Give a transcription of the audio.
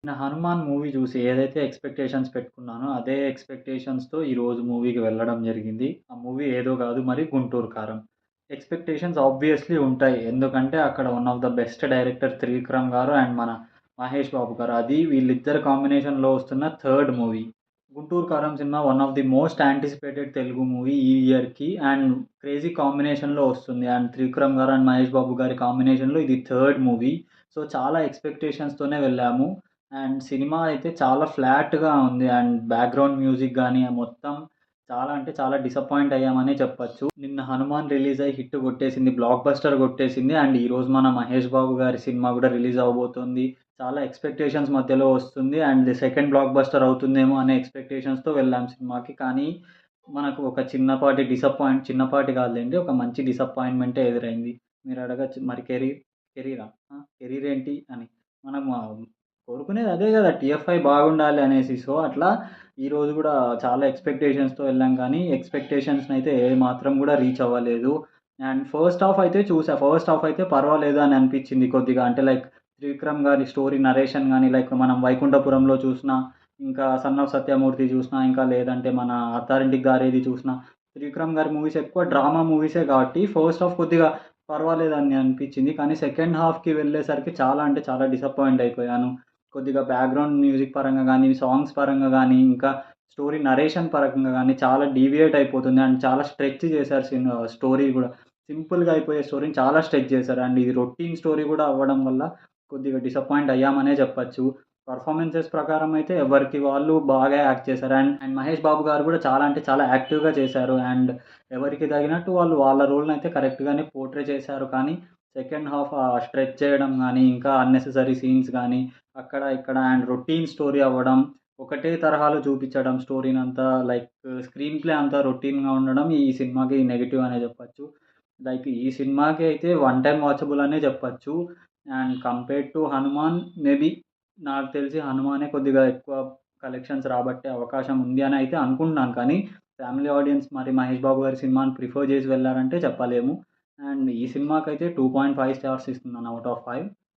నా 'హనుమాన్' మూవీ చూసి ఏదైతే ఎక్స్‌పెక్టేషన్స్ పెట్టుకున్నానో, అదే ఎక్స్‌పెక్టేషన్స్‌తో ఈరోజు మూవీకి వెళ్ళడం జరిగింది. ఆ మూవీ ఏదో కాదు మరి 'గుంటూరు కారం'. ఎక్స్‌పెక్టేషన్స్ ఆబ్వియస్‌లీ ఉంటాయి. ఎందుకంటే అక్కడ one of the best director 'Trivikram' గారు అండ్ మన 'మహేష్ బాబు' గారు. అది వీళ్ళిద్దరి కాంబినేషన్‌లో వస్తున్న third movie. 'Guntur Kaaram' cinema one of the most anticipated Telugu movie ఈ ఇయర్‌కి అండ్ క్రేజీ కాంబినేషన్‌లో వస్తుంది. అండ్ 'త్రివిక్రమ్' గారు అండ్ 'మహేష్ బాబు' గారి కాంబినేషన్‌లో ఇది థర్డ్ మూవీ. సో, చాలా ఎక్స్‌పెక్టేషన్స్‌తోనే వెళ్ళాము. అండ్ సినిమా అయితే చాలా ఫ్లాట్‌గా ఉంది. అండ్ బ్యాక్‌గ్రౌండ్ మ్యూజిక్ గాని మొత్తం చాలా అంటే చాలా డిసప్పాయింట్ అయ్యామనే చెప్పొచ్చు. నిన్న 'హనుమాన్' రిలీజ్ అయ్యి హిట్ కొట్టేసింది. బ్లాక్ బస్టర్ కొట్టేసింది. అండ్ ఈరోజు మన 'మహేష్ బాబు' గారి సినిమా కూడా రిలీజ్ అవ్వబోతుంది. చాలా ఎక్స్‌పెక్టేషన్స్ మధ్యలో వస్తుంది. అండ్ సెకండ్ బ్లాక్ బస్టర్ అవుతుందేమో అనే ఎక్స్‌పెక్టేషన్స్‌తో వెళ్ళాం సినిమాకి. కానీ మనకు ఒక చిన్నపాటి కాదులెండి. ఒక మంచి డిసప్పాయింట్‌మెంటే ఎదురైంది. మీరు అడగొచ్చు మరి కెరీరా? కెరీర్ ఏంటి అని. మనం కోరుకునేది అదే గదా! టీఎఫ్ఐ బాగుండాలి అనేసి. సో, అట్లా ఈరోజు గూడా చాలా ఎక్స్‌పెక్టేషన్స్‌తో వెళ్ళాం కానీ, ఎక్స్‌పెక్టేషన్స్‌నయితే ఏ మాత్రం గూడా రీచ్ అవ్వలేదు. అండ్ ఫస్ట్ హాఫ్ అయితే చూసా. ఫస్ట్ హాఫ్ అయితే పర్వాలేదు అని అనిపిచ్చింది కొద్దిగా. అంటే లైక్ త్రివిక్రమ్ గారి స్టోరీ నరేషన్ గాని, లైక్ మనం 'వైకుంఠపురంలో' చూసినా, ఇంకా 'సన్ ఆఫ్ సత్యమూర్తి' చూసినా, ఇంకా లేదంటే మన 'అత్తారింటికి దారేది' చూసినా, త్రివిక్రమ్ గారి మూవీస్ ఎక్కువ డ్రామా మూవీసే కాబట్టి ఫస్ట్ హాఫ్ కొద్దిగా పర్వాలేదని అనిపిచ్చింది. కానీ సెకండ్ హాఫ్‌కి వెళ్ళేసరికి చాలా అంటే చాలా డిసప్పాయింట్ అయిపోయాను. కొద్దిగా బ్యాక్‌గ్రౌండ్ మ్యూజిక్ పరంగా గానీ, సాంగ్స్ పరంగా గానీ, ఇంకా స్టోరీ నరేషన్ పరంగా గానీ చాలా డీవియేట్ అయిపోతుంది. అండ్ చాలా స్ట్రెచ్ చేశారు స్టోరీ గూడా. సింపుల్‌గా అయిపోయే స్టోరీని చాలా స్ట్రెచ్ చేశారు. అండ్ ఇది రొటీన్ స్టోరీ గూడా అవ్వడం వల్ల కొద్దిగా డిసప్పాయింట్ అయ్యామనే చెప్పొచ్చు. పెర్ఫార్మన్సెస్ ప్రకారం అయితే ఎవరికి వాళ్ళు బాగా యాక్ట్ చేశారు. అండ్ అండ్ మహేష్ బాబు గారు గూడా చాలా అంటే చాలా యాక్టివ్‌గా చేశారు. అండ్ ఎవరికి తగినట్టు వాళ్ళు వాళ్ళ రోల్‌నయితే కరెక్ట్‌గానే పోర్ట్రే చేశారు. కానీ సెకండ్ హాఫ్ స్ట్రెచ్ చేయడం గానీ, ఇంకా అన్నెసెసరీ సీన్స్ గానీ, అక్కడ ఇక్కడ అండ్ రొటీన్ స్టోరీ అవ్వడం, ఒకటే తరహాలో చూపిచ్చడం స్టోరీనంతా లైక్ స్క్రీన్ ప్లే అంతా రొటీన్‌గా ఉండడం ఈ సినిమాకి నెగెటివ్ అనే జెప్పొచ్చు. లైక్ ఈ సినిమాకి అయితే వన్ టైమ్ వాచబుల్ అనే జెప్పొచ్చు. And compared to 'Hanuman' maybe నాకు తెలిసి 'హనుమానే' కొద్దిగా ఎక్కువ కలెక్షన్స్ రాబట్టే అవకాశం ఉంది అని అయితే అనుకుంటున్నాను. కానీ ఫ్యామిలీ ఆడియన్స్ మరి 'మహేష్ బాబు' గారి సినిమాని ప్రిఫర్ జేసి వెళ్లారంటే చెప్పలేము. అండ్ ఈ సినిమాకైతే 2.5 స్టార్స్ ఇస్తున్నాను ఔట్ ఆఫ్ 5.